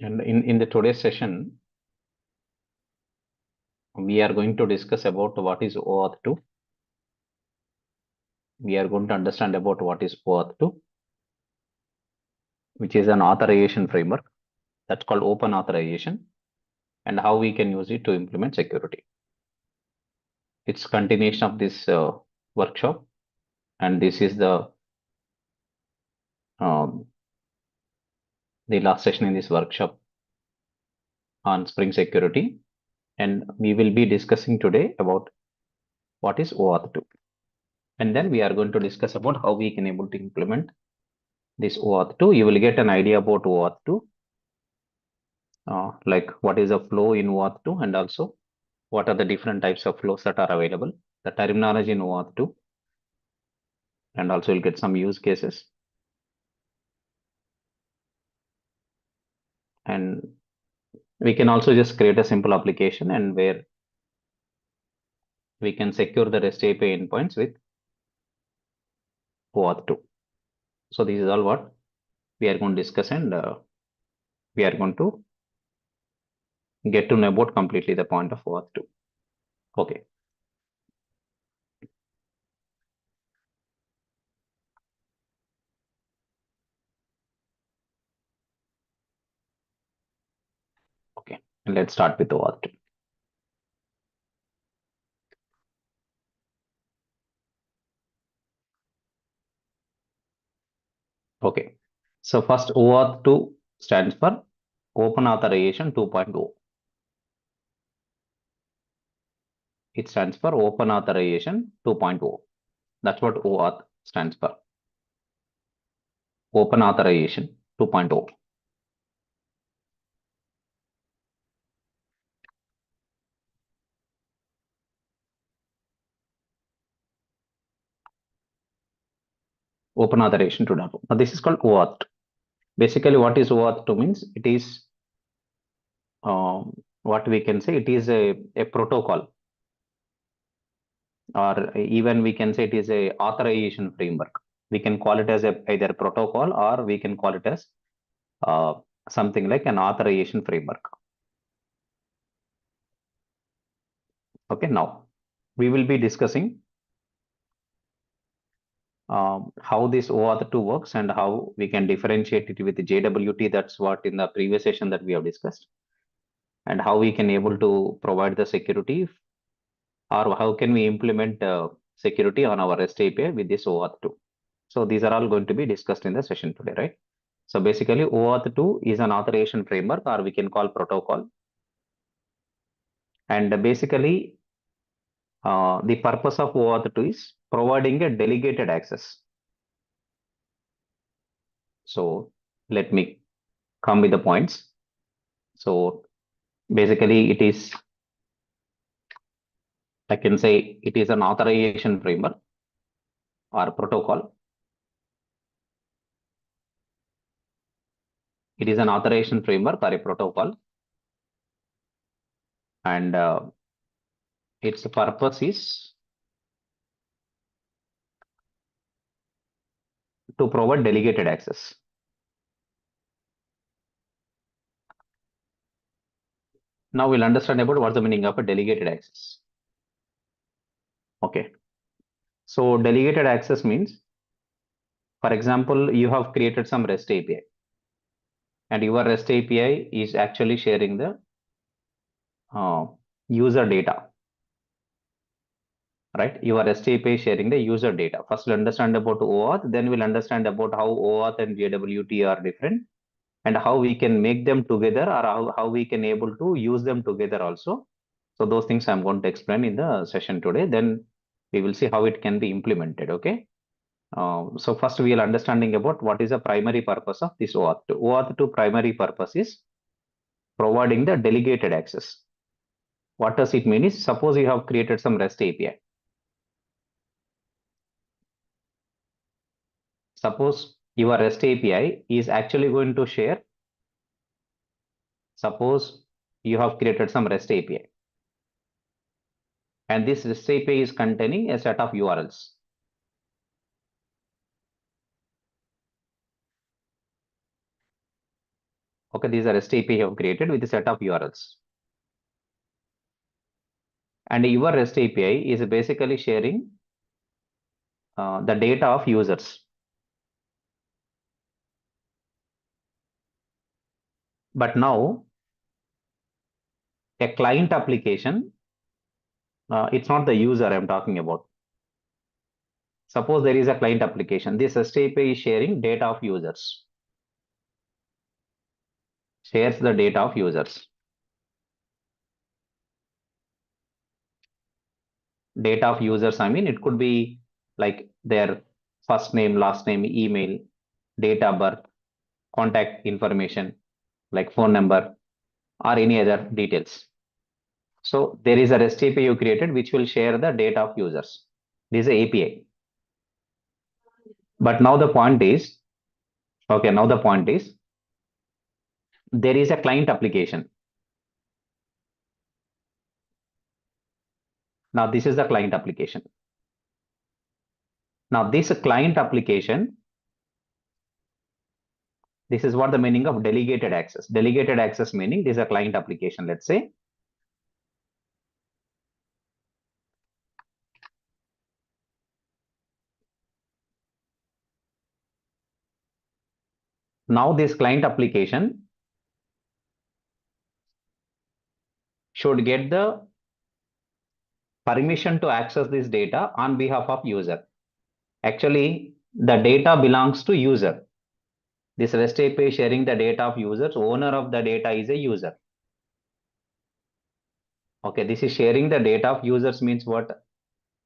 And in the today's session, we are going to discuss about what is OAuth2. We are going to understand about what is OAuth2, which is an authorization framework that's called open authorization, and how we can use it to implement security. It's continuation of this workshop, and this is the last session in this workshop on Spring Security, and we will be discussing today about what is OAuth2. And then we are going to discuss about how we can able to implement this OAuth2. You will get an idea about OAuth2, like what is a flow in OAuth2, and also what are the different types of flows that are available, the terminology in OAuth2, and also you'll get some use cases. And we can also just create a simple application and where we can secure the REST API endpoints with OAuth2. So this is all what we are going to discuss, and we are going to get to know about completely the point of OAuth2. Okay. Okay, and let's start with OAuth2. Okay, so first OAuth2 stands for Open Authorization 2.0. It stands for Open Authorization 2.0. That's what OAuth stands for. Open Authorization 2.0. Open Authorization 2.0. Now this is called OAuth. Basically, what is OAuth2 means? It is what we can say. It is a protocol, or even we can say it is a authorization framework. We can call it as either a protocol, or we can call it as something like an authorization framework. Okay, now we will be discussing how this OAuth2 works and how we can differentiate it with the JWT. That's what in the previous session that we have discussed, and how we can able to provide the security, or how can we implement security on our REST API with this OAuth2. So these are all going to be discussed in the session today, right? So basically OAuth2 is an authorization framework, or we can call protocol. And basically the purpose of OAuth2 is providing a delegated access. So let me come with the points. So basically it is, I can say it is an authorization framework or protocol. It is an authorization framework or a protocol, and its purpose is to provide delegated access. Now we'll understand about what's the meaning of a delegated access. Okay. So delegated access means, for example, you have created some REST API, and your REST API is actually sharing the user data, right? Your REST API is sharing the user data. First, we'll understand about OAuth, then we'll understand about how OAuth and JWT are different, and how we can make them together, or how we can able to use them together also. So those things I'm going to explain in the session today. Then we will see how it can be implemented. Okay. So first we are understanding about what is the primary purpose of this OAuth2. OAuth2 primary purpose is providing the delegated access. What does it mean is, suppose you have created some REST API. Suppose your REST API is actually going to share, suppose you have created some REST API, and this REST API is containing a set of URLs. Okay, these are REST API you have created with a set of URLs. And your REST API is basically sharing the data of users. But now, a client application, it's not the user I'm talking about. Suppose there is a client application. This REST API is sharing data of users. Shares the data of users. Data of users, I mean, it could be like their first name, last name, email, date of birth, contact information, like phone number, or any other details. So there is a REST API you created which will share the data of users. This is a API. But now the point is, okay, now the point is, there is a client application. Now this is the client application. Now this client application, this is what the meaning of delegated access. Delegated access meaning this is a client application, let's say. Now this client application should get the permission to access this data on behalf of user. Actually, the data belongs to user. This REST API sharing the data of users. Owner of the data is a user. Okay, this is sharing the data of users means what?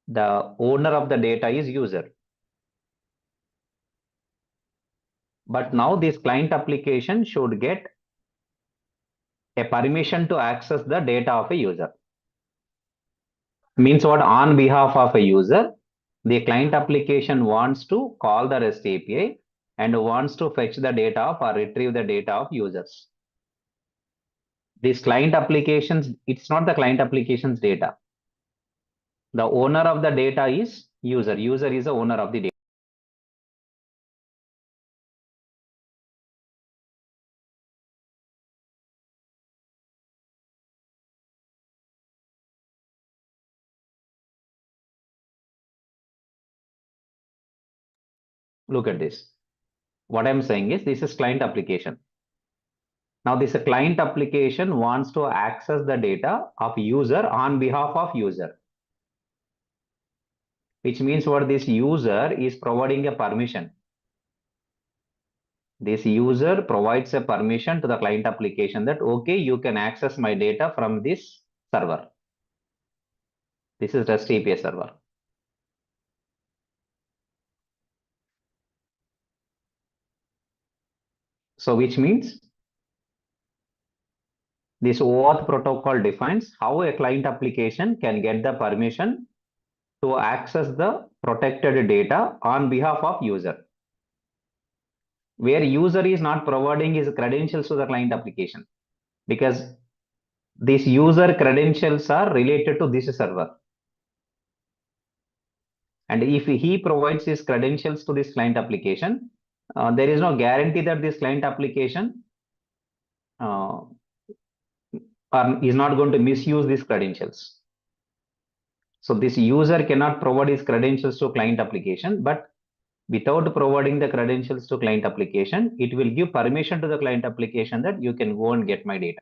The owner of the data is user. But now this client application should get a permission to access the data of a user. Means what? On behalf of a user, the client application wants to call the REST API and wants to fetch the data of or retrieve the data of users. These client applications, it's not the client application's data. The owner of the data is user. User is the owner of the data. Look at this. What I'm saying is this is client application. Now this client application wants to access the data of user on behalf of user. Which means what? This user is providing a permission. This user provides a permission to the client application that, okay, you can access my data from this server. This is REST API server. So which means this OAuth protocol defines how a client application can get the permission to access the protected data on behalf of user. Where user is not providing his credentials to the client application, because these user credentials are related to this server. And if he provides his credentials to this client application, there is no guarantee that this client application is not going to misuse these credentials. So this user cannot provide his credentials to client application, but without providing the credentials to client application, it will give permission to the client application that you can go and get my data.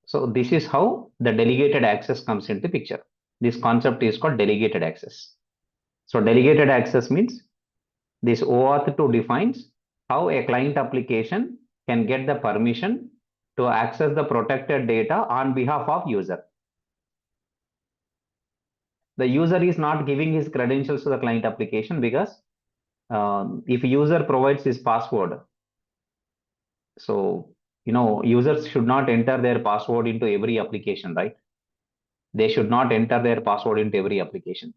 So this is how the delegated access comes into picture. This concept is called delegated access. So delegated access means this OAuth2 defines how a client application can get the permission to access the protected data on behalf of user. The user is not giving his credentials to the client application because if user provides his password, so users should not enter their password into every application, right? They should not enter their password into every application.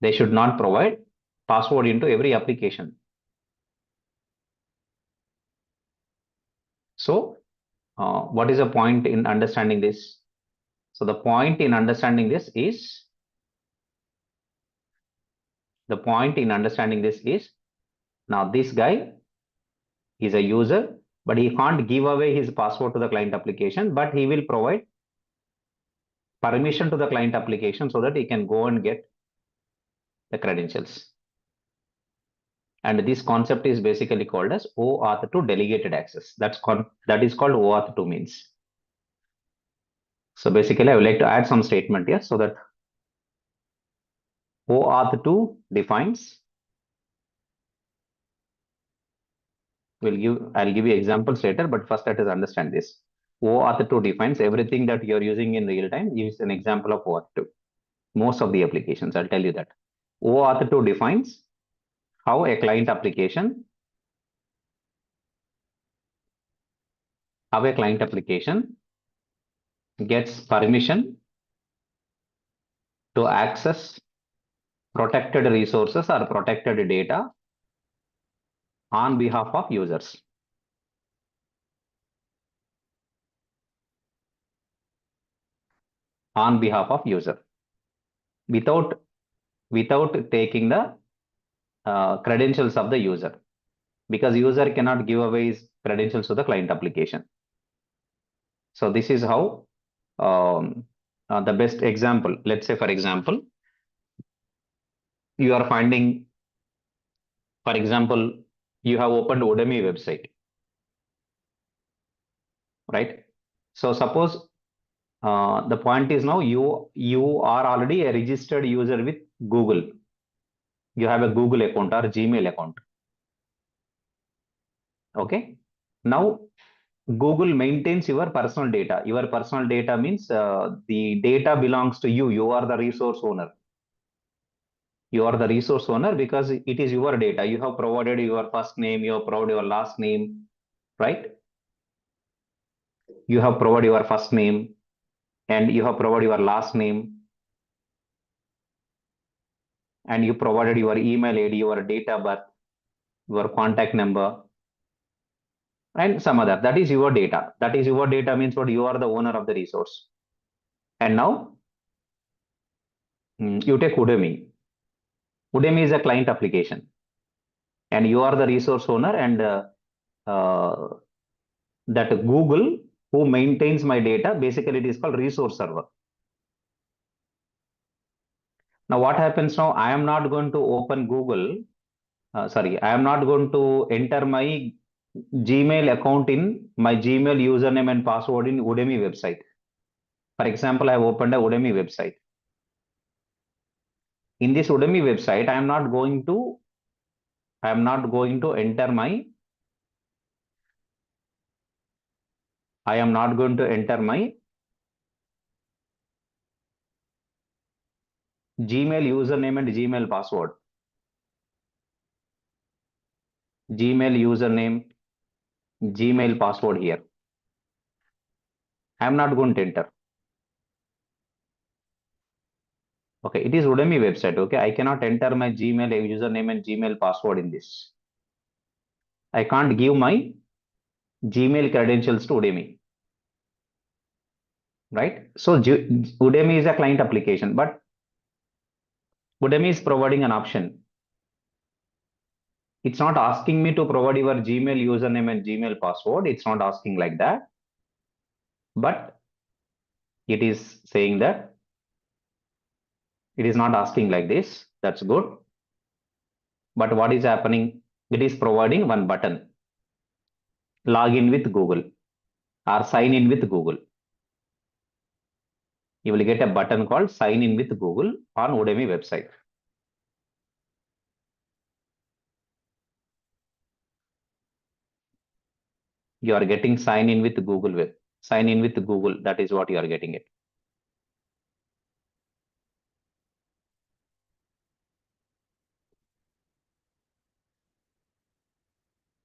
They should not provide password into every application. So what is the point in understanding this? So the point in understanding this is The point in understanding this is, now this guy is a user, but he can't give away his password to the client application, but he will provide permission to the client application so that he can go and get the credentials. And this concept is basically called as OAuth2 delegated access. That is called OAuth2 means. So basically, I would like to add some statement here so that OAuth2 defines. I'll give you examples later, but first let us understand this. OAuth2 defines everything that you're using in real time is an example of OAuth2. Most of the applications, I'll tell you that. OAuth2 defines how a client application gets permission to access protected resources or protected data on behalf of users. On behalf of user, without taking the credentials of the user, because user cannot give away his credentials to the client application. So this is how the best example. Let's say, for example, you are finding, for example, you have opened Udemy website, right? So suppose the point is, now you are already a registered user with Google. You have a Google account or Gmail account. Okay. Now Google maintains your personal data. Your personal data means the data belongs to you. You are the resource owner. You are the resource owner because it is your data. You have provided your first name, you have provided your last name, right? You have provided your first name and you have provided your last name, and you provided your email ID, your date of birth, your contact number, and some other. That is your data. That is your data means what? You are the owner of the resource. And now you take Udemy. Udemy is a client application, and you are the resource owner, and that Google who maintains my data, basically it is called resource server. Now what happens now? I am not going to open Google. I am not going to enter my Gmail account in my Gmail username and password in Udemy website. For example, I have opened a Udemy website. In this Udemy website, I am not going to enter my Gmail username and Gmail password. Gmail username, Gmail password here. I am not going to enter. Okay, it is Udemy website. Okay, I cannot enter my Gmail username and Gmail password in this. I can't give my Gmail credentials to Udemy. Right? So Udemy is a client application, but Udemy is providing an option. It's not asking me to provide your Gmail username and Gmail password. It's not asking like that. But it is saying that it is not asking like this. That's good. But what is happening? It is providing one button. Log in with Google or sign in with Google. You will get a button called sign in with Google on Udemy website. You are getting sign in with Google web. Sign in with Google. That is what you are getting it.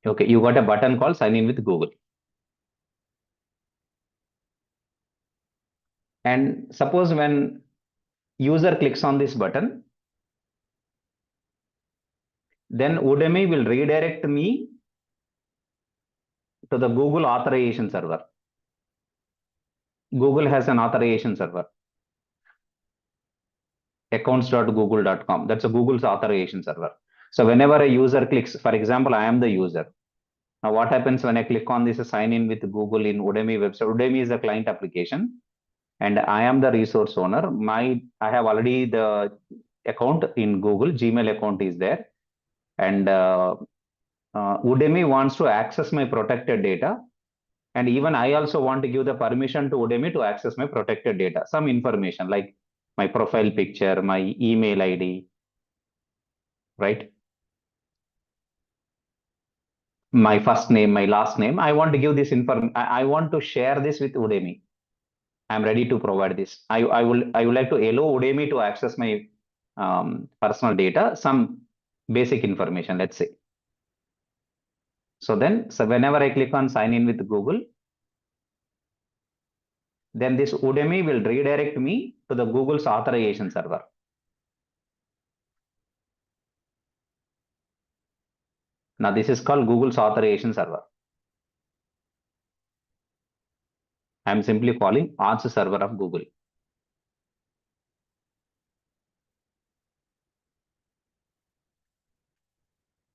Okay, you got a button called sign in with Google. And suppose when user clicks on this button, then Udemy will redirect me to the Google authorization server. Google has an authorization server. accounts.google.com. That's a Google's authorization server. So whenever a user clicks, for example, I am the user. Now what happens when I click on this sign in with Google in Udemy website? Udemy is a client application and I am the resource owner. I have already the account in Google, Gmail account is there. And Udemy wants to access my protected data. And even I also want to give the permission to Udemy to access my protected data, some information like my profile picture, my email ID, right? My first name, my last name. I want to give this information. I want to share this with Udemy. I'm ready to provide this. I would like to allow Udemy to access my personal data, some basic information, let's say. So whenever I click on sign in with Google, then this Udemy will redirect me to the Google's authorization server. Now this is called Google's authorization server. I'm simply calling Auth server of Google.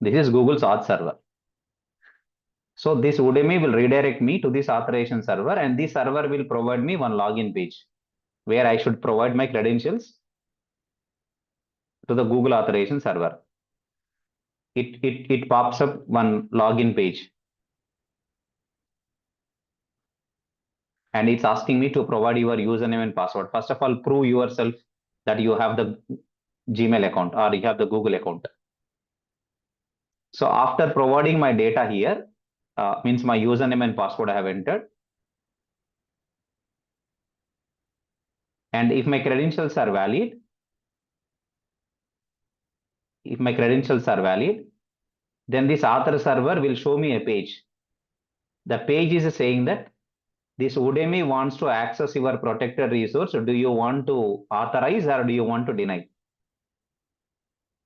This is Google's Auth server. So this Udemy will redirect me to this authorization server, and this server will provide me one login page where I should provide my credentials to the Google authorization server. It pops up one login page and it's asking me to provide your username and password. First of all, prove yourself that you have the Gmail account or you have the Google account. So after providing my data here, means my username and password I have entered. And if my credentials are valid, then this author server will show me a page. The page is saying that this Udemy wants to access your protected resource. Do you want to authorize or do you want to deny?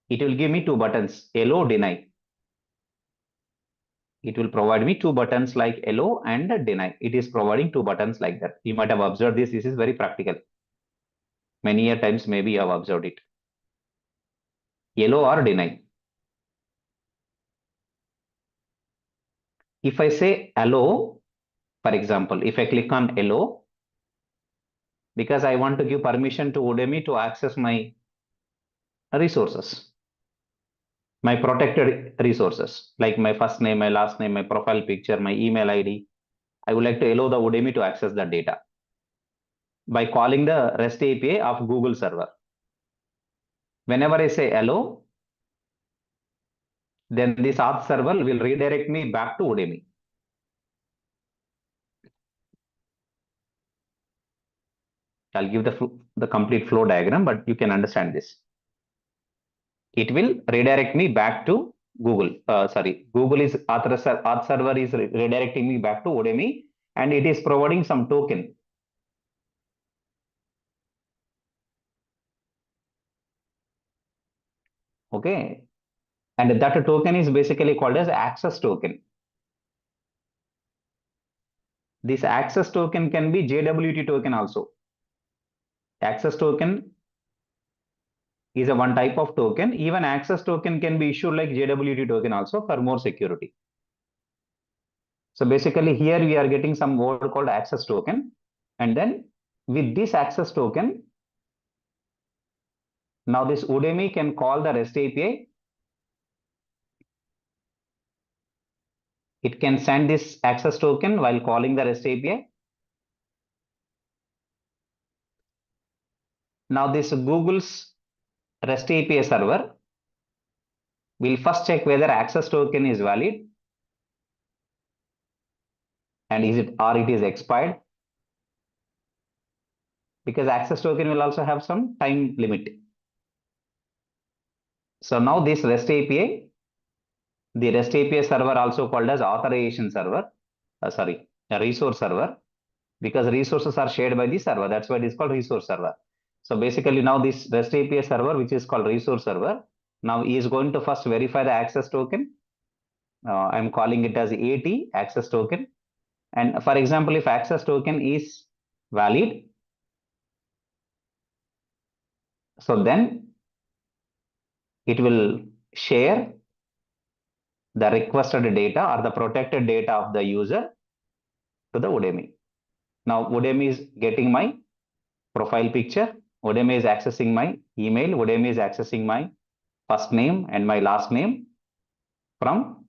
It will give me two buttons, allow, deny. It will provide me two buttons like allow and deny. It is providing two buttons like that. You might have observed this. This is very practical. Many a times maybe you have observed it. Allow or deny. If I say allow, for example, if I click on allow, because I want to give permission to Udemy to access my resources, my protected resources, like my first name, my last name, my profile picture, my email ID. I would like to allow the Udemy to access that data by calling the REST API of Google server. Whenever I say allow, then this auth server will redirect me back to Udemy. I'll give the complete flow diagram, but you can understand this. It will redirect me back to Google. Google is auth server is redirecting me back to Udemy, and it is providing some token. Okay, and that token is basically called as access token. This access token can be JWT token also. Access token is a one type of token. Even access token can be issued like JWT token also for more security. So basically here we are getting some word called access token. And then with this access token, now this Udemy can call the REST API. It can send this access token while calling the REST API. Now this Google's REST API server will first check whether access token is valid and it is expired, because access token will also have some time limit. So now this REST API, the REST API server also called as authorization server, a resource server, because resources are shared by the server. That's why it is called resource server. So basically now this REST API server, which is called resource server, now is going to first verify the access token. I'm calling it as AT, access token. And for example, if access token is valid, So then it will share the requested data or the protected data of the user to the Udemy. Now Udemy is getting my profile picture. Udemy is accessing my email. Udemy is accessing my first name and my last name from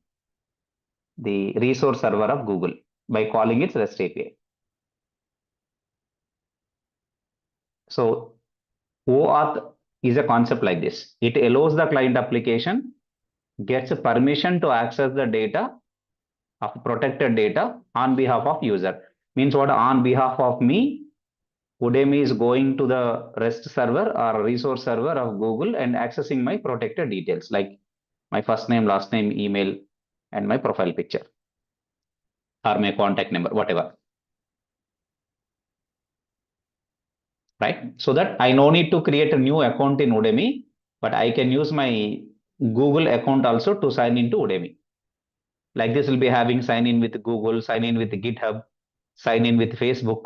the resource server of Google by calling its REST API. So OAuth is a concept like this. It allows the client application gets permission to access the data of protected data on behalf of user. Means what? On behalf of me, Udemy is going to the REST server or resource server of Google and accessing my protected details like my first name, last name, email, and my profile picture or my contact number, whatever. Right? So that I no need to create a new account in Udemy, but I can use my Google account also to sign into Udemy. Like this will be having sign in with Google, sign in with GitHub, sign in with Facebook,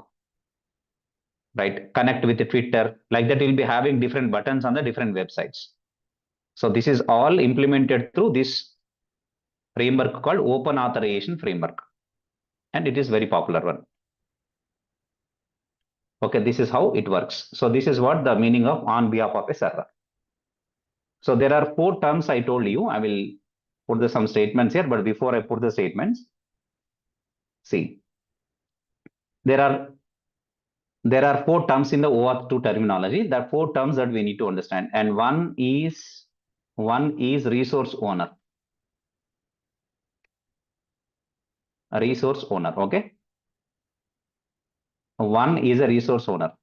right? Connect with Twitter. Like that, we'll be having different buttons on the different websites. So this is all implemented through this framework called Open Authorization Framework. And it is very popular one. Okay, this is how it works. So this is what the meaning of on behalf of a server. So there are 4 terms I told you. I will put some statements here, but before I put the statements, see, there are 4 terms in the OAuth2 terminology. There are 4 terms that we need to understand, and one is resource owner. A resource owner, okay. One is a resource owner.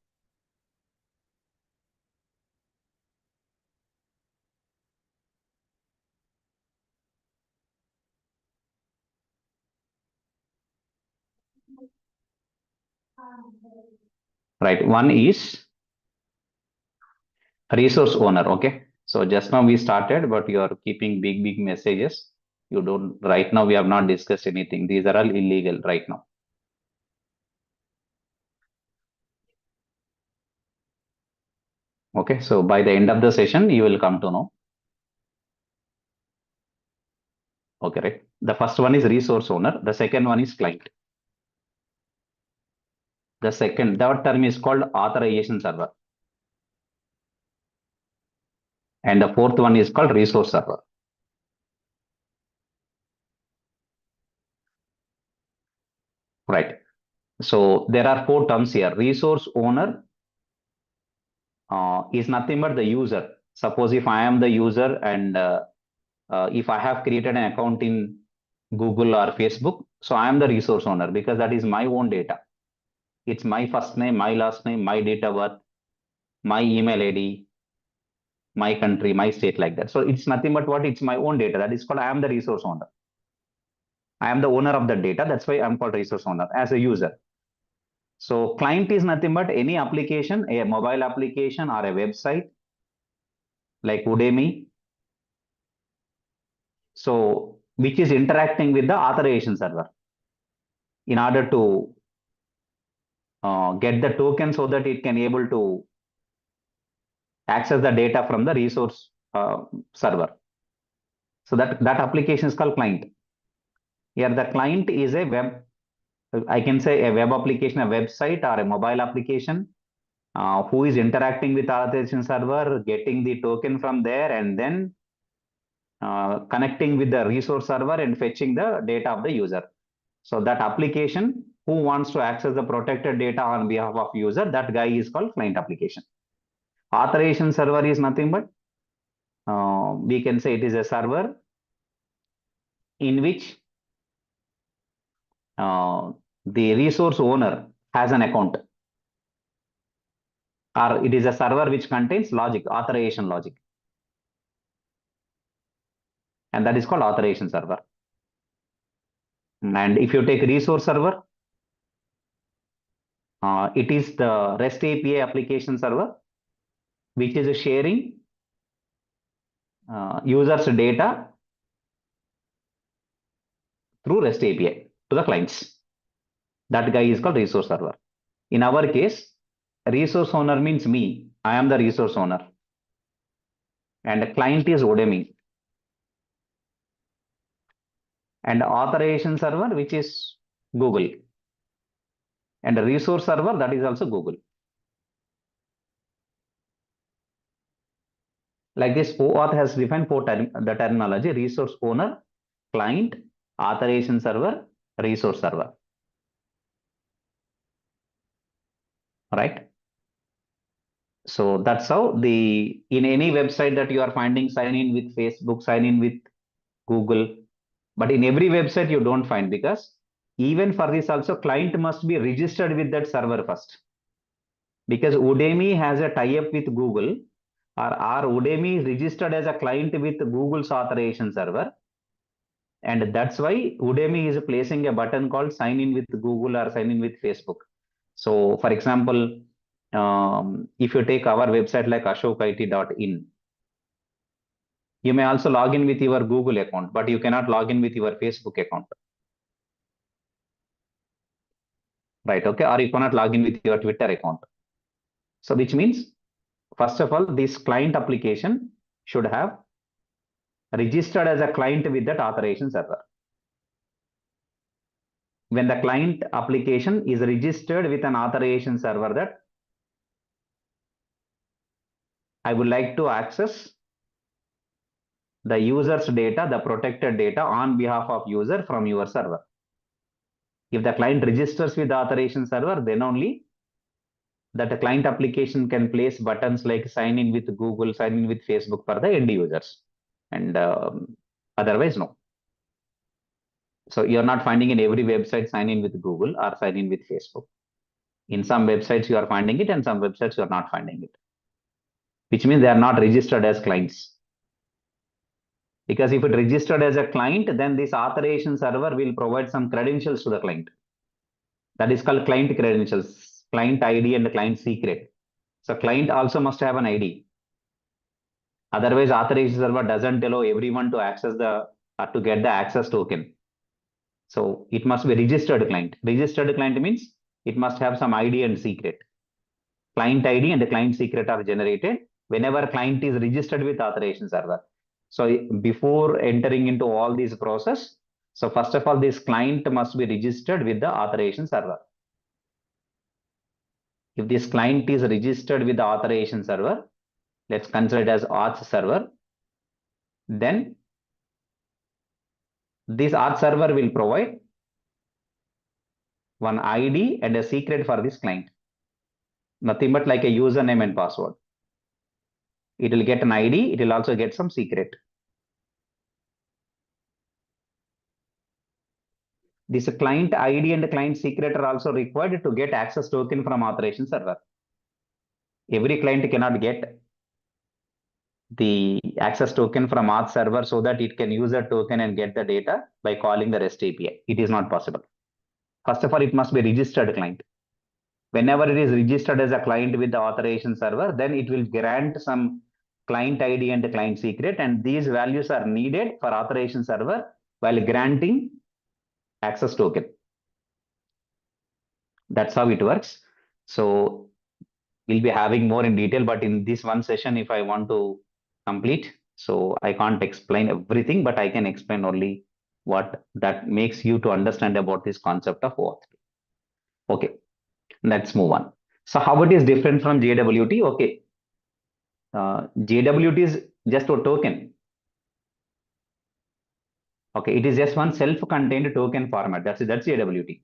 Right. One is resource owner. Okay. So just now we started, but you are keeping big messages. You don't, right now we have not discussed anything. These are all illegal right now. Okay. So by the end of the session, you will come to know. Okay. Right. The first one is resource owner. The second one is client. The third term is called authorization server. And the fourth one is called resource server. Right. So there are 4 terms here. Resource owner is nothing but the user. Suppose if I am the user and if I have created an account in Google or Facebook, so I am the resource owner because that is my own data. It's my first name, my last name, my date of birth, my email ID, my country, my state, like that. So it's nothing but what? It's my own data. That is called I am the resource owner. I am the owner of the data. That's why I'm called resource owner as a user. So client is nothing but any application, a mobile application or a website like Udemy. So which is interacting with the authorization server in order to get the token so that it can able to access the data from the resource server. So that application is called client. Here the client is a web, I can say a web application, a website or a mobile application who is interacting with authorization server, getting the token from there, and then connecting with the resource server and fetching the data of the user. So that application who wants to access the protected data on behalf of user, that guy is called client application. Authorization server is nothing but we can say it is a server in which the resource owner has an account, or it is a server which contains logic, authorization logic, and that is called authorization server. And if you take resource server, it is the REST API application server which is sharing users data through REST API to the clients. That guy is called resource server. In our case, resource owner means me. I am the resource owner. and the client is Udemy, and authorization server, which is Google, and the resource server, that is also Google. Like this, OAuth has defined the terminology: resource owner, client, authorization server, resource server. Right? So that's how in any website that you are finding, sign in with Facebook, sign in with Google, but in every website you don't find, because even for this also client must be registered with that server first, because Udemy has a tie-up with Google, or Udemy is registered as a client with Google's authorization server, and that's why Udemy is placing a button called sign in with Google or sign in with Facebook. So for example, if you take our website like ashokit.in, you may also log in with your Google account, but you cannot log in with your Facebook account. Right? Okay. Or you cannot log in with your Twitter account. So which means, first of all, this client application should have registered as a client with that authorization server. When the client application is registered with an authorization server, that I would like to access the user's data, the protected data on behalf of user from your server. If the client registers with the authorization server, then only that the client application can place buttons like sign in with Google, sign in with Facebook for the end users. And otherwise, no. So you're not finding in every website sign in with Google or sign in with Facebook. In some websites you are finding it, and some websites you are not finding it, which means they are not registered as clients. Because if it registered as a client, then this authorization server will provide some credentials to the client. That is called client credentials, client ID and client secret. So client also must have an ID. Otherwise, authorization server doesn't allow everyone to access to get the access token. So it must be registered client. Registered client means it must have some ID and secret. Client ID and the client secret are generated whenever client is registered with authorization server. So before entering into all these process, so first of all, this client must be registered with the authorization server. If this client is registered with the authorization server, let's consider it as auth server, then this auth server will provide one ID and a secret for this client. Nothing but like a username and password. It will get an ID, it will also get some secret. This client ID and client secret are also required to get access token from authorization server. Every client cannot get the access token from auth server so that it can use that token and get the data by calling the REST API. It is not possible. First of all, it must be registered client. Whenever it is registered as a client with the authorization server, then it will grant some client ID and client secret, and these values are needed for authorization server while granting access token. That's how it works. So we'll be having more in detail, but in this one session, if I want to complete, so I can't explain everything, but I can explain only what that makes you to understand about this concept of OAuth. Okay, let's move on. So how it is different from JWT? Okay, JWT is just a token. Okay, it is just one self-contained token format. That's JWT.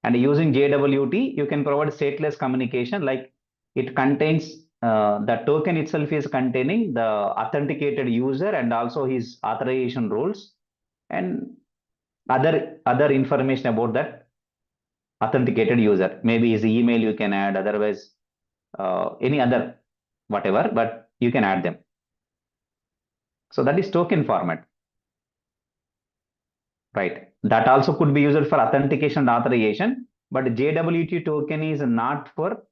And using JWT, you can provide stateless communication, like it contains the token itself is containing the authenticated user and also his authorization rules and other information about that authenticated user. Maybe his email you can add, otherwise any other whatever, but you can add them. So that is token format, right? That also could be used for authentication and authorization, but JWT token is not for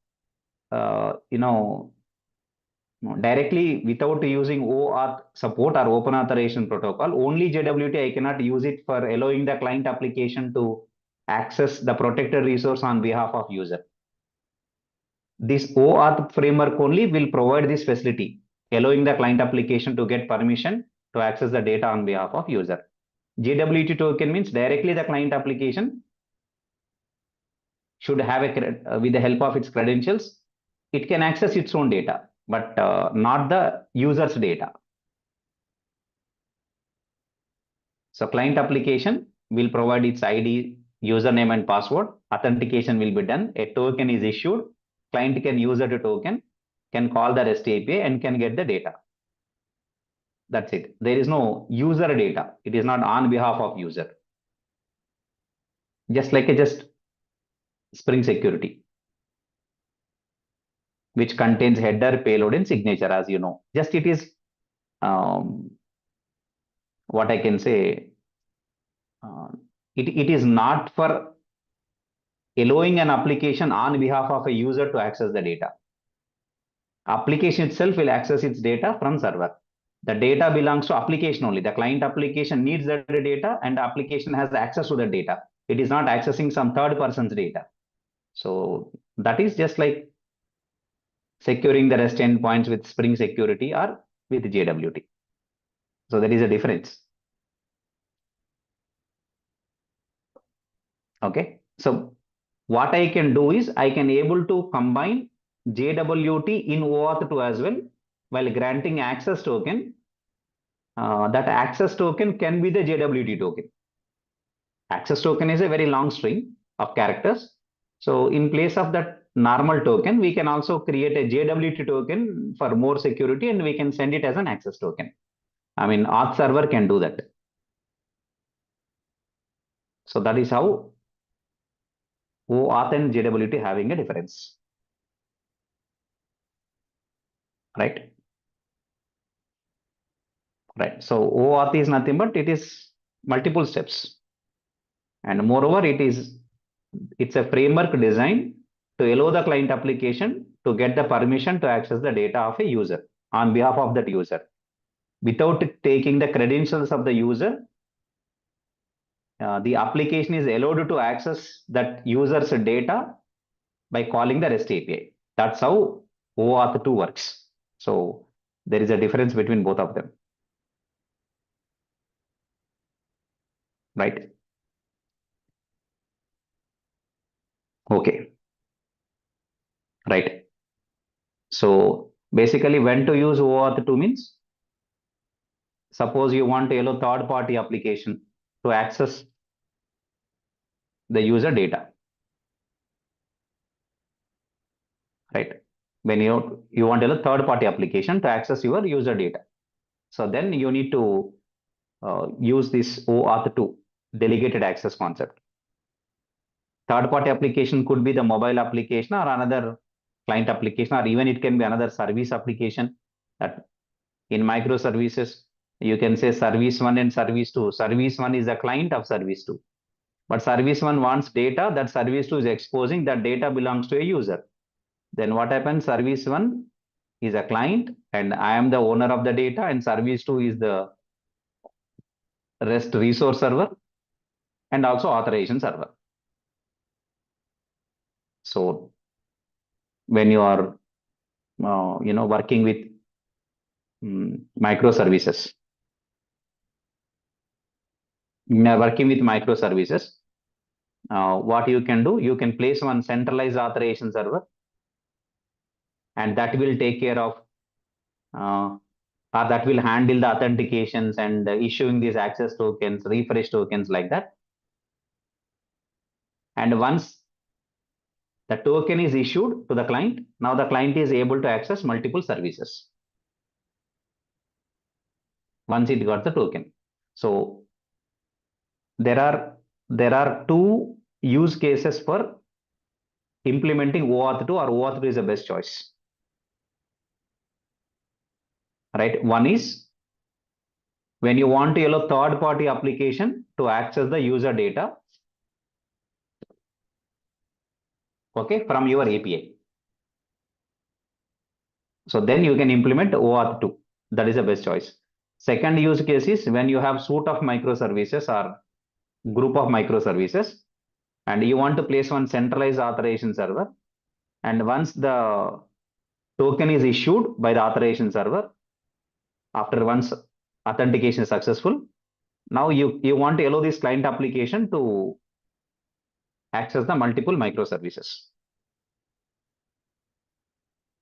directly without using OAuth support or open authorization protocol. Only JWT, I cannot use it for allowing the client application to access the protected resource on behalf of user. This OAuth framework only will provide this facility. allowing the client application to get permission to access the data on behalf of user. JWT token means directly the client application should have with the help of its credentials, it can access its own data, but not the user's data. So client application will provide its ID, username and password. Authentication will be done. A token is issued. Client can use that token, can call the REST API and can get the data. That's it. There is no user data. It is not on behalf of user. Just like just Spring Security, which contains header, payload, and signature, as you know. Just it is what I can say. It is not for allowing an application on behalf of a user to access the data. Application itself will access its data from server. The data belongs to application only. The client application needs the data and the application has access to the data. It is not accessing some third person's data. So that is just like securing the REST endpoints with Spring Security or with JWT. So there is a difference. Okay. So what I can do is I can able to combine JWT in OAuth2 as well, while granting access token. That access token can be the JWT token. Access token is a very long string of characters. So in place of that normal token, we can also create a JWT token for more security and we can send it as an access token. I mean, Auth server can do that. So that is how OAuth and JWT having a difference. Right? Right. So OAuth is nothing but it is multiple steps. And moreover, it's a framework designed to allow the client application to get the permission to access the data of a user on behalf of that user. Without taking the credentials of the user, the application is allowed to access that user's data by calling the REST API. That's how OAuth2 works. So there is a difference between both of them. Right? Okay. Right. So basically when to use OAuth2 means, suppose you want to allow third party application to access the user data. Right? When you want to allow third party application to access your user data. So then you need to use this OAuth2 delegated access concept. Third party application could be the mobile application or another client application, or even it can be another service application. That in microservices, you can say service 1 and service 2. Service 1 is the client of service 2. But service 1 wants data that service 2 is exposing, that data belongs to a user. Then what happens? Service 1 is a client and I am the owner of the data, and service 2 is the REST resource server and also authorization server. So when you are working with microservices, what you can do, you can place one centralized authorization server, and that will take care of or that will handle the authentications and issuing these access tokens, refresh tokens, like that. And once the token is issued to the client, now the client is able to access multiple services once it got the token. So there are two use cases for implementing OAuth2, or OAuth2 is the best choice. Right? One is when you want to allow third party application to access the user data, okay, from your API. So then you can implement OAuth2. That is the best choice. Second use case is when you have suite of microservices or group of microservices, and you want to place one centralized authorization server. And once the token is issued by the authorization server, After once authentication is successful, now you want to allow this client application to access the multiple microservices.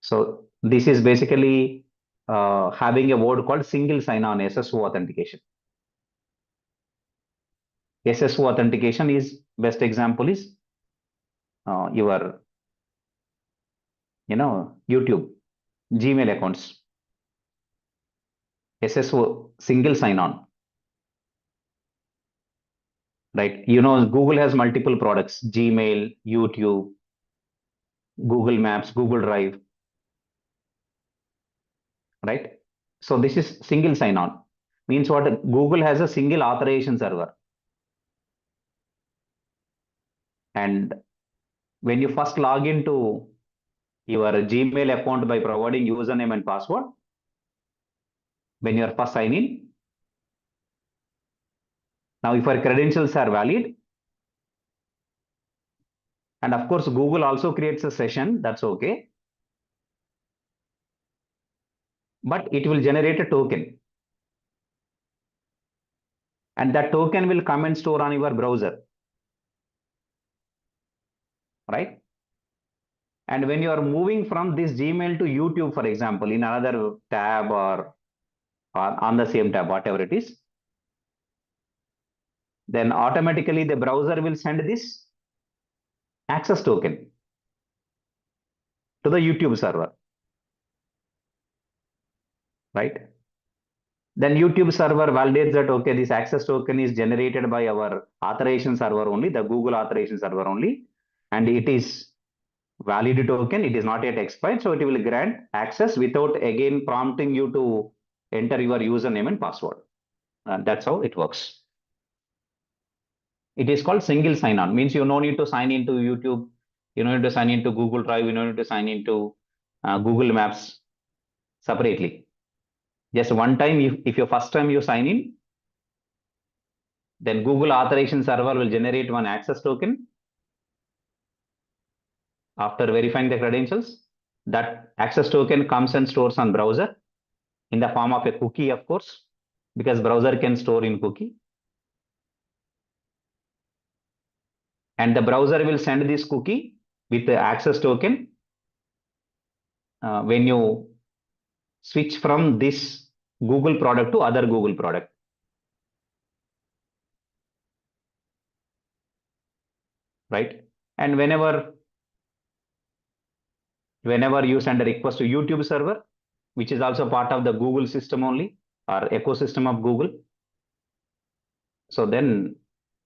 So this is basically having a word called single sign-on SSO authentication. SSO authentication is best example is your YouTube, Gmail accounts. SSO single sign-on, right? Google has multiple products: Gmail, YouTube, Google Maps, Google Drive, right? So this is single sign-on. Means what? Google has a single authorization server, and when you first log into your Gmail account by providing username and password, when you are first sign in, now if your credentials are valid, and of course Google also creates a session, that's okay, but it will generate a token, and that token will come and store on your browser, right? And when you are moving from this Gmail to YouTube, for example, in another tab or on the same tab, whatever it is, then automatically the browser will send this access token to the YouTube server, right? Then YouTube server validates that, okay, this access token is generated by our authorization server only, the Google authorization server only, and it is valid token, it is not yet expired, so it will grant access without again prompting you to enter your username and password. That's how it works. It is called single sign-on, means you no need to sign into YouTube, you don't need to sign into Google Drive, you don't need to sign into Google Maps separately. Just one time, if your first time you sign in, then Google authorization server will generate one access token after verifying the credentials. That access token comes and stores on browser in the form of a cookie, of course, because browser can store in cookie. And the browser will send this cookie with the access token when you switch from this Google product to other Google product. Right? And whenever you send a request to YouTube server, which is also part of the Google system only, or ecosystem of Google, so then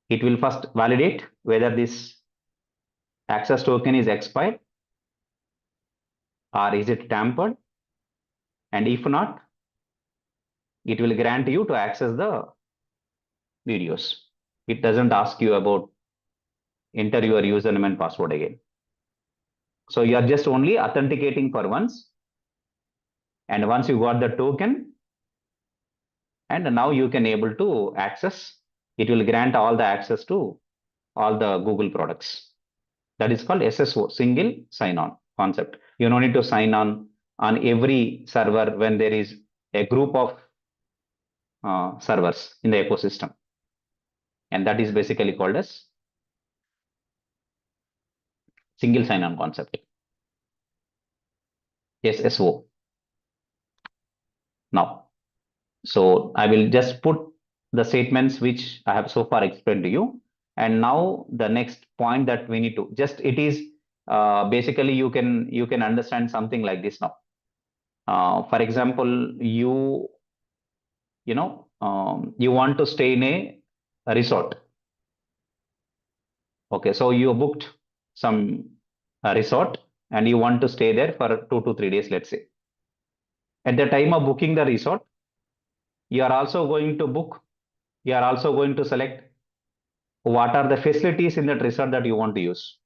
it will first validate whether this access token is expired or is it tampered, and if not, it will grant you to access the videos. It doesn't ask you about enter your username and password again. So you are just only authenticating for once, and once you got the token, and now you can able to access, it will grant all the access to all the Google products. That is called SSO, single sign-on concept. You don't need to sign on every server when there is a group of servers in the ecosystem. And that is basically called as single sign-on concept. SSO. Now, so I will just put the statements which I have so far explained to you. And now the next point that we need to just, it is basically you can understand something like this now. For example, you want to stay in a resort. Okay, so you booked some resort and you want to stay there for 2 to 3 days, let's say. At the time of booking the resort, you are also going to select what are the facilities in that resort that you want to use,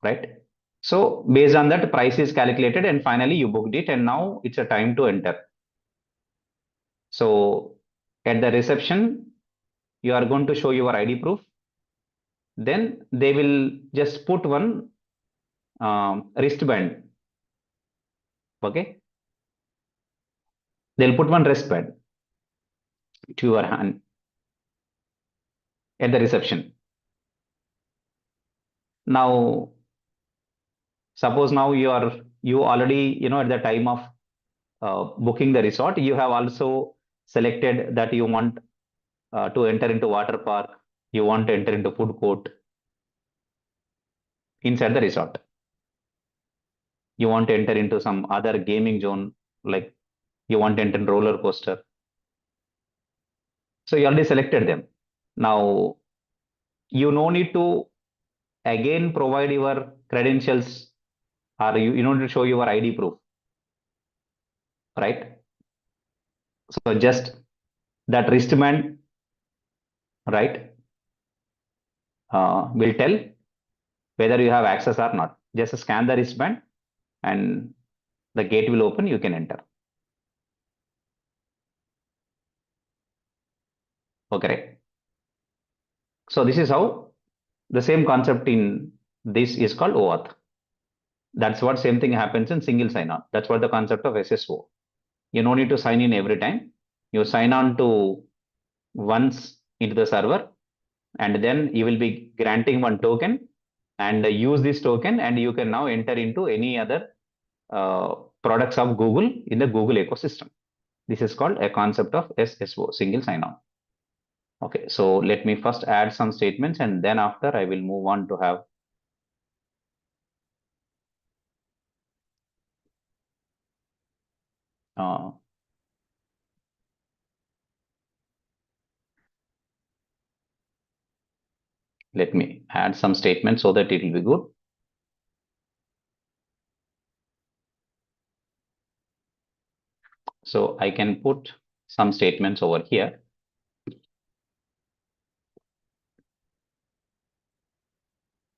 right? So based on that, price is calculated and finally you booked it, and now it's a time to enter. So at the reception, you are going to show your ID proof. Then they will just put one wristband. Okay. They'll put one wristband to your hand at the reception. Now, suppose now you already, at the time of booking the resort, you have also selected that you want to enter into water park, you want to enter into food court inside the resort, you want to enter into some other gaming zone, like you want to enter in roller coaster. So you already selected them. Now you no need to again provide your credentials, or you need to show your ID proof, right? So just that wristband, right, will tell whether you have access or not. Just scan the wristband and the gate will open, you can enter. Okay. So this is how the same concept in this is called OAuth. That's what same thing happens in single sign-on. That's what the concept of SSO. You no need to sign in every time. You sign on to once into the server, and then you will be granting one token and use this token, and you can now enter into any other products of Google in the Google ecosystem. This is called a concept of SSO, single sign-on. Okay, so let me first add some statements, and then after I will move on to have let me add some statements so that it will be good. So I can put some statements over here.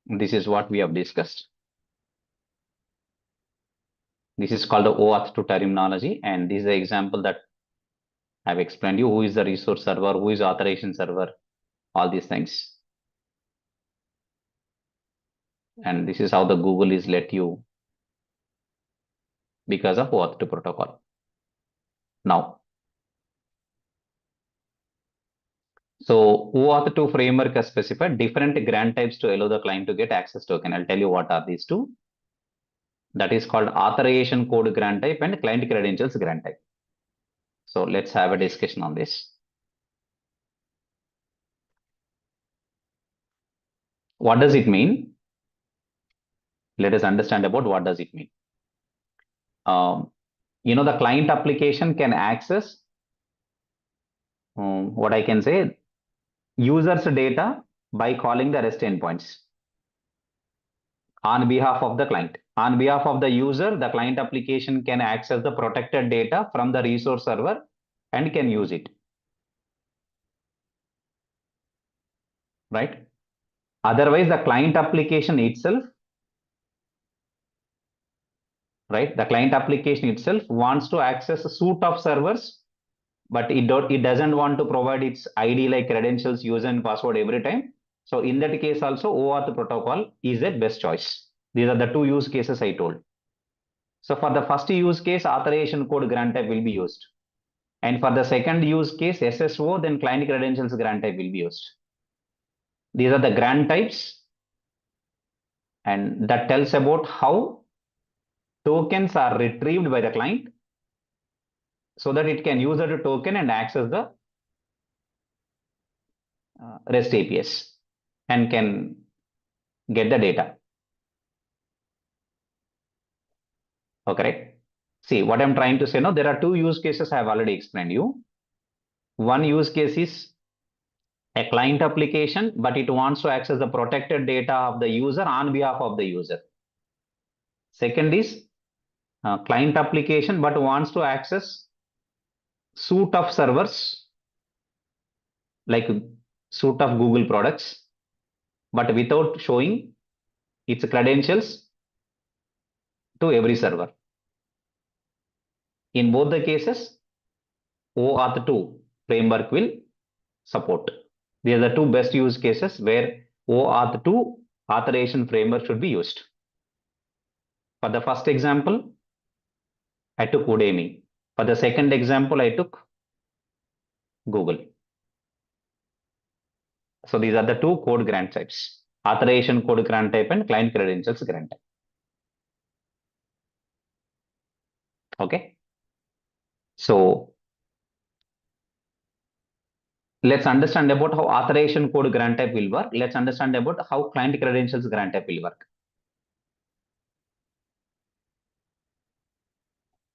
This is what we have discussed. This is called the OAuth2 terminology, and this is the example that I've explained you. Who is the resource server? Who is the authorization server? All these things. And this is how the Google is let you because of OAuth2 protocol. Now, so OAuth2 framework has specified different grant types to allow the client to get access token. I'll tell you what are these two. That is called authorization code grant type and client credentials grant type. So let's have a discussion on this. What does it mean? Let us understand about what does it mean. The client application can access what I can say, users data by calling the REST endpoints on behalf of the client. On behalf of the user, the client application can access the protected data from the resource server and can use it. Right? Otherwise, the client application itself, right? The client application itself wants to access a suite of servers, but it doesn't want to provide its ID like credentials, user and password every time. So in that case also, OAuth protocol is the best choice. These are the two use cases I told. So for the first use case, authorization code grant type will be used. And for the second use case, SSO, then client credentials grant type will be used. These are the grant types, and that tells about how tokens are retrieved by the client so that it can use that token and access the REST APIs and can get the data. Okay. See, what I'm trying to say now, there are two use cases I have already explained you. One use case is a client application, but it wants to access the protected data of the user on behalf of the user. Second is client application, but wants to access suite of servers, like suite of Google products, but without showing its credentials to every server. In both the cases, OAuth2 framework will support. These are the two best use cases where OAuth2 authorization framework should be used. For the first example, I took Udemy. For the second example, I took Google. So these are the two code grant types: authorization code grant type and client credentials grant type. Okay. So let's understand about how authorization code grant type will work. Let's understand about how client credentials grant type will work.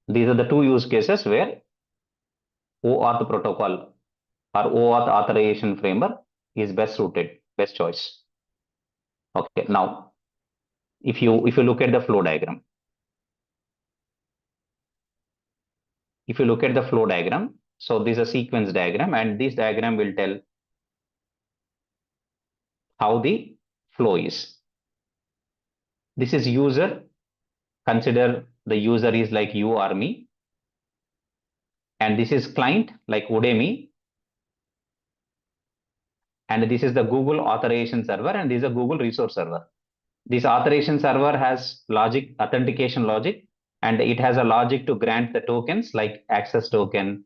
These are the two use cases where OAuth protocol or OAuth authorization framework is best suited, best choice. Okay, now if you look at the flow diagram, so this is a sequence diagram, and this diagram will tell how the flow is. This is user. Consider the user is like you or me, and this is client like Udemy, and this is the Google authorization server, and this is a Google resource server. This authorization server has logic, authentication logic, and it has a logic to grant the tokens like access token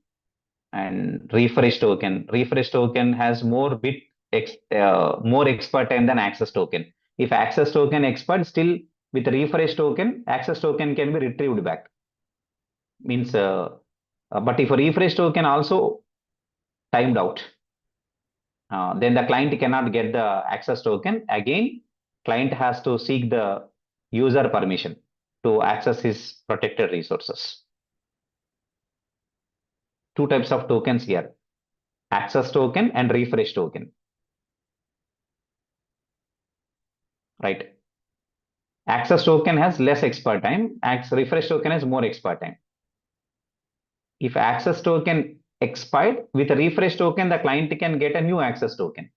and refresh token. Refresh token has more more expert time than access token. If access token expert, still with refresh token, access token can be retrieved back. Means, but if a refresh token also timed out, then the client cannot get the access token. Again, client has to seek the user permission to access his protected resources. Two types of tokens here: access token and refresh token. Right? Access token has less expert time. Refresh token has more expert time. If access token expired, with a refresh token, the client can get a new access token.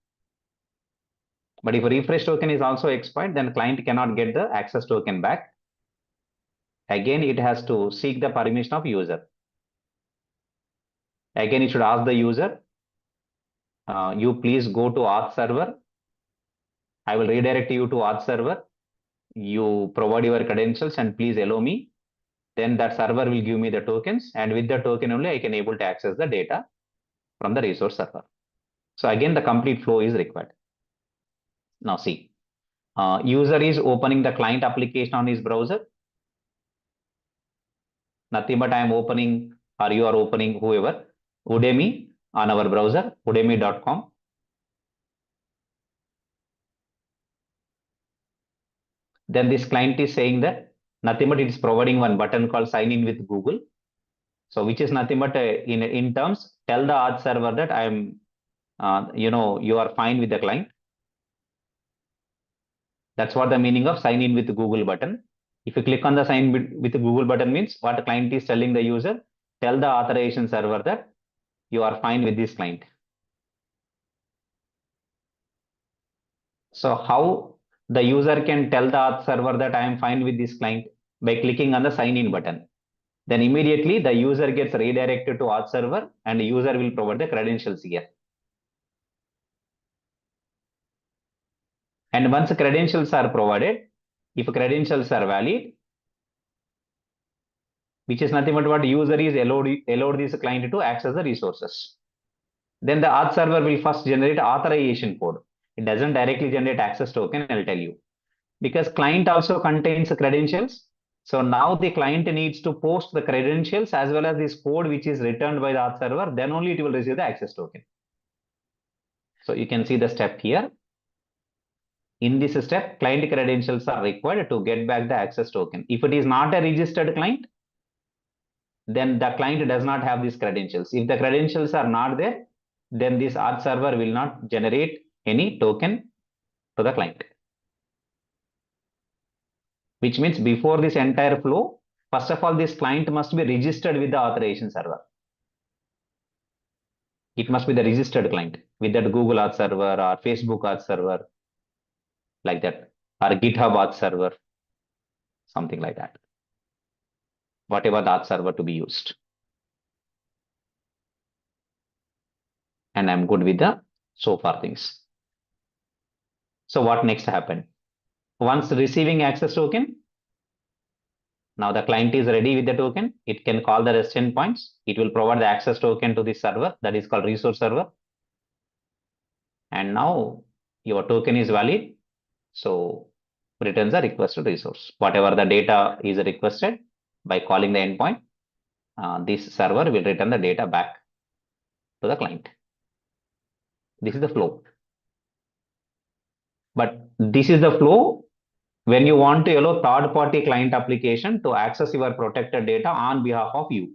But if a refresh token is also expired, then client cannot get the access token back. Again, it has to seek the permission of user. Again, it should ask the user, you please go to Auth server. I will redirect you to Auth server. You provide your credentials and please allow me. Then that server will give me the tokens, and with the token only I can able to access the data from the resource server. So again, the complete flow is required. Now see, user is opening the client application on his browser. Nothing but I am opening, or you are opening, whoever, Udemy on our browser, udemy.com. Then this client is saying that nothing but it is providing one button called sign in with Google. So which is nothing but in terms, tell the Auth server that I am, you are fine with the client. That's what the meaning of sign in with Google button. If you click on the sign with Google button, means what the client is telling the user, tell the authorization server that you are fine with this client. So how the user can tell the Auth server that I am fine with this client? By clicking on the sign in button. Then immediately the user gets redirected to Auth server, and the user will provide the credentials here. And once credentials are provided, if credentials are valid, which is nothing but what user is allowed this client to access the resources, then the Auth server will first generate authorization code. It doesn't directly generate access token, I'll tell you, because client also contains credentials. So now the client needs to post the credentials as well as this code which is returned by the Auth server, then only it will receive the access token. So you can see the step here. In this step, client credentials are required to get back the access token. If it is not a registered client, then the client does not have these credentials. If the credentials are not there, then this Auth server will not generate any token to the client. Which means before this entire flow, first of all, this client must be registered with the authorization server. It must be the registered client with that Google Auth server or Facebook Auth server, like that, or GitHub Auth server, something like that. Whatever the Auth server to be used. And I'm good with the so far things. So what next happened? Once receiving access token, Now the client is ready with the token. It can call the REST endpoints. It will provide the access token to the server that is called resource server. And now your token is valid. So returns the requested resource. Whatever the data is requested by calling the endpoint, this server will return the data back to the client. This is the flow. But this is the flow when you want to allow third-party client application to access your protected data on behalf of you.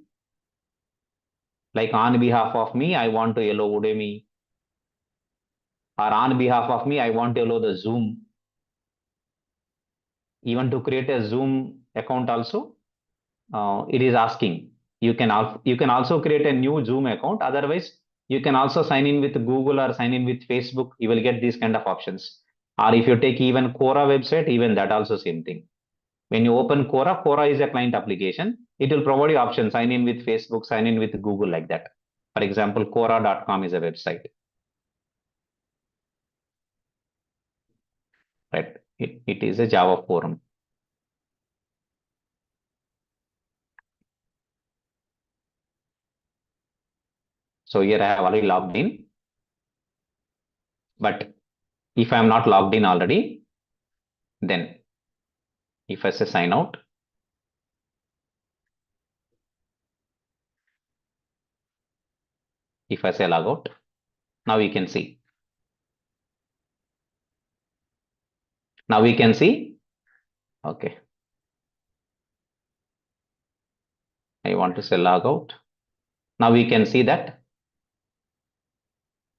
Like on behalf of me, I want to allow Udemy, or on behalf of me, I want to allow the Zoom. Even to create a Zoom account also, it is asking. You can also create a new Zoom account. Otherwise, you can also sign in with Google or sign in with Facebook. You will get these kind of options. Or if you take even Quora website, even that also same thing. When you open Quora, Quora is a client application. It will provide you options, sign in with Facebook, sign in with Google, like that. For example, Quora.com is a website. Right? It is a Java forum. So here I have already logged in. But if I am not logged in already, then if I say sign out, if I say log out, now we can see. Now we can see. Okay. I want to say log out. Now we can see that.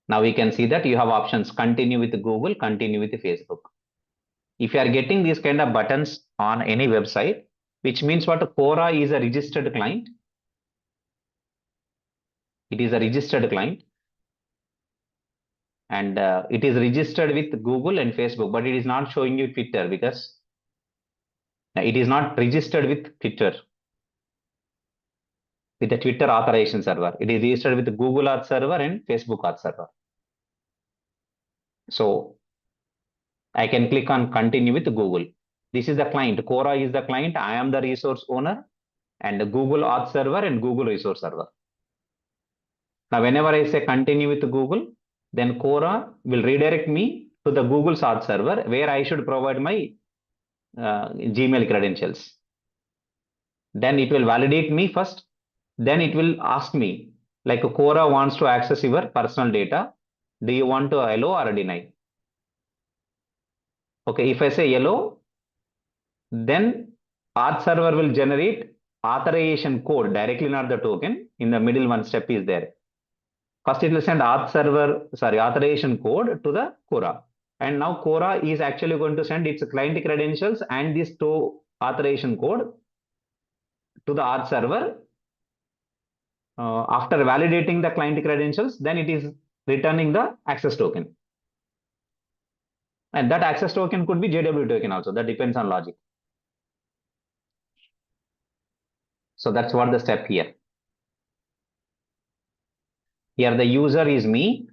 Now we can see that you have options: continue with Google, continue with Facebook. If you are getting these kind of buttons on any website, which means what? Quora is a registered client. It is a registered client. And it is registered with Google and Facebook, but it is not showing you Twitter because it is not registered with Twitter, with the Twitter authorization server. It is registered with the Google Auth server and Facebook Auth server. So I can click on continue with Google. This is the client. Quora is the client. I am the resource owner, and the Google Auth server and Google resource server. Now, whenever I say continue with Google, then Quora will redirect me to the Google's Auth server where I should provide my Gmail credentials. Then it will validate me first. Then it will ask me, like Quora wants to access your personal data. Do you want to allow or deny? Okay, if I say yellow, then Auth server will generate authorization code directly, not the token. In the middle, one step is there. First, it will send authorization code to the Quora. And now Quora is actually going to send its client credentials and this to authorization code to the Auth server. After validating the client credentials, then it is returning the access token. And that access token could be JWT token also. That depends on logic. So that's what the step here. Here the user is me.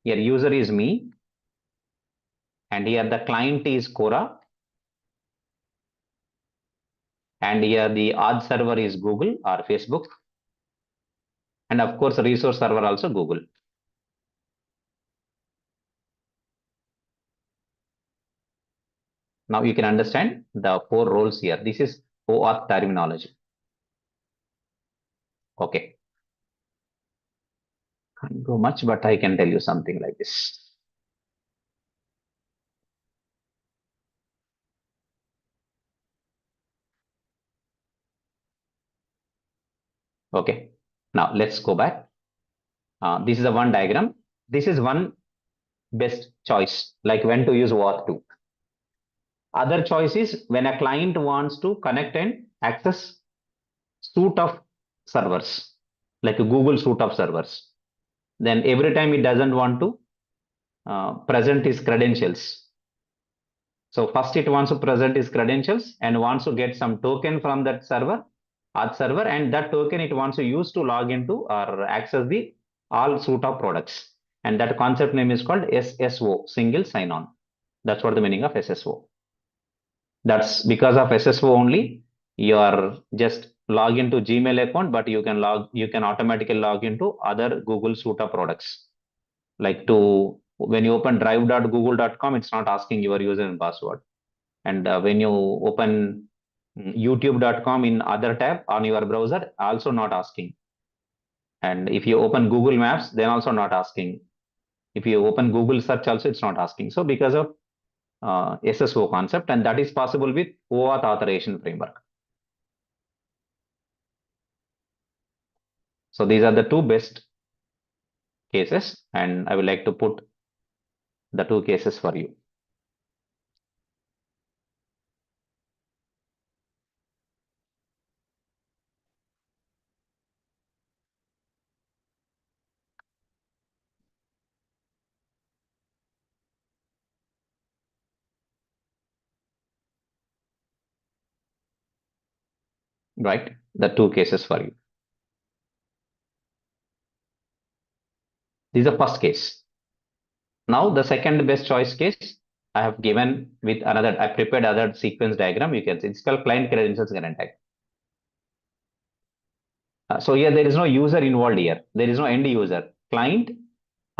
Here user is me. And here the client is Quora. And here the Auth server is Google or Facebook. And of course, resource server also Google. Now you can understand the 4 roles here. This is OAuth terminology. Okay. Can't go much, but I can tell you something like this. Okay. Now let's go back. This is a one diagram. This is one best choice, like when to use OAuth2. Other choice is when a client wants to connect and access suite of servers, like a Google suite of servers. Then every time it doesn't want to present his credentials. So first it wants to present his credentials and wants to get some token from that server, Auth server, and that token it wants to use to log into or access the all suite of products. And that concept name is called SSO, single sign-on. That's what the meaning of SSO. That's because of SSO only. You are just log into Gmail account, but you can automatically log into other Google suite of products. Like when you open drive.google.com, it's not asking your user and password. And when you open youtube.com in other tab on your browser, also not asking. And if you open Google Maps, then also not asking. If you open Google search also, it's not asking. So because of SSO concept, and that is possible with OAuth authorization framework. So these are the two best cases, and I would like to put the two cases for you. Right? The two cases for you. This is the first case. Now the second best choice case I have given with another, I prepared other sequence diagram. You can see it's called client credentials guarantee. So here there is no user involved here. There is no end user. Client,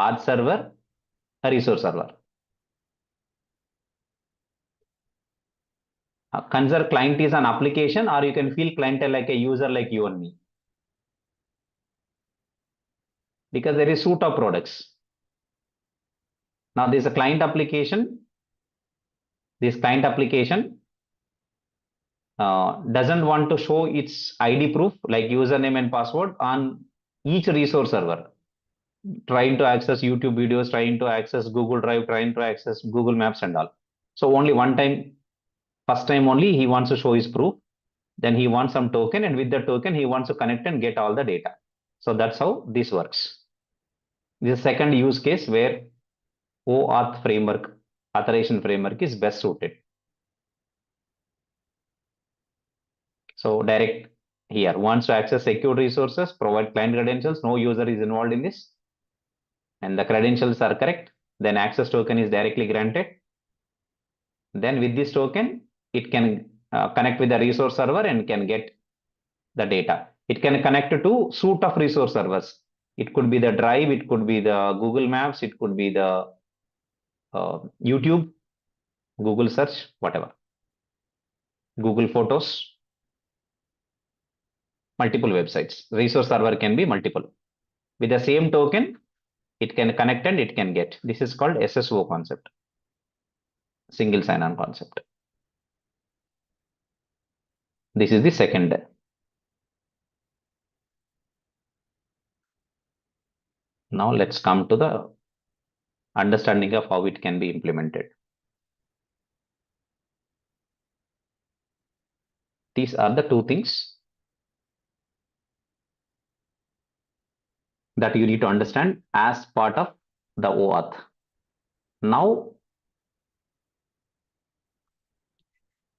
auth server, a resource server. Consider client is an application, or you can feel client like a user like you and me. Because there is suite of products. Now there's a client application. This client application doesn't want to show its ID proof like username and password on each resource server. Trying to access YouTube videos, trying to access Google Drive, trying to access Google Maps and all. So only one time, first time only he wants to show his proof. Then he wants some token, and with the token he wants to connect and get all the data. So that's how this works. This is the second use case where OAuth framework, authorization framework is best suited. So direct here wants to access secure resources, provide client credentials, no user is involved in this, and the credentials are correct, then access token is directly granted. Then with this token, it can connect with the resource server and can get the data. It can connect to suite of resource servers. It could be the Drive, it could be the Google Maps, it could be the YouTube, Google Search, whatever. Google Photos, multiple websites. Resource server can be multiple. With the same token, it can connect and it can get. This is called SSO concept, single sign-on concept. This is the second. Now let's come to the understanding of how it can be implemented. These are the two things that you need to understand as part of the OAuth. Now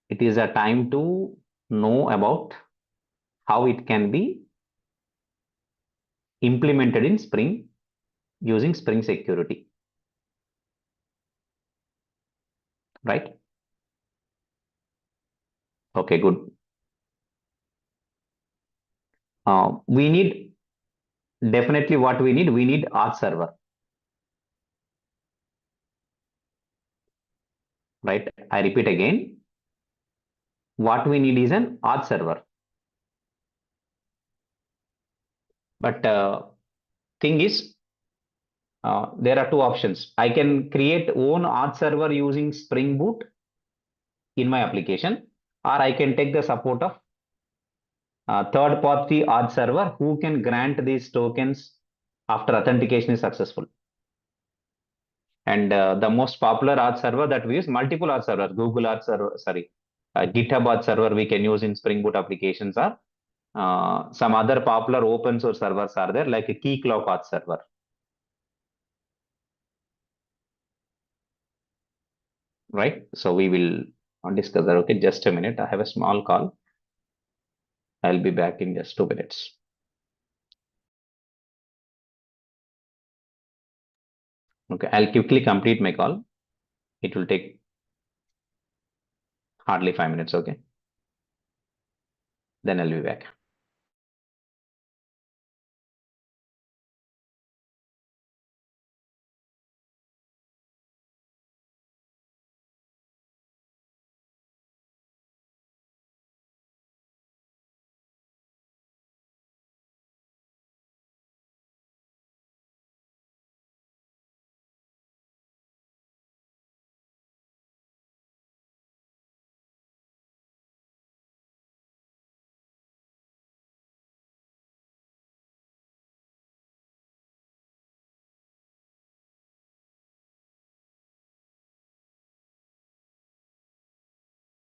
it is a time to know about how it can be implemented in Spring using Spring Security. Right? Okay, good. We need definitely what we need auth server. Right? I repeat again. What we need is an auth server. But thing is, there are two options. I can create own auth server using Spring Boot in my application, or I can take the support of third party auth server who can grant these tokens after authentication is successful. And the most popular auth server that we use, multiple auth servers, Google auth server, GitHub auth server we can use in Spring Boot applications, or some other popular open source servers are there, like a Keycloak auth server. Right? So we will discuss that. Okay, just a minute. I have a small call. I'll be back in just 2 minutes. Okay, I'll quickly complete my call. It will take hardly 5 minutes. Okay. Then I'll be back.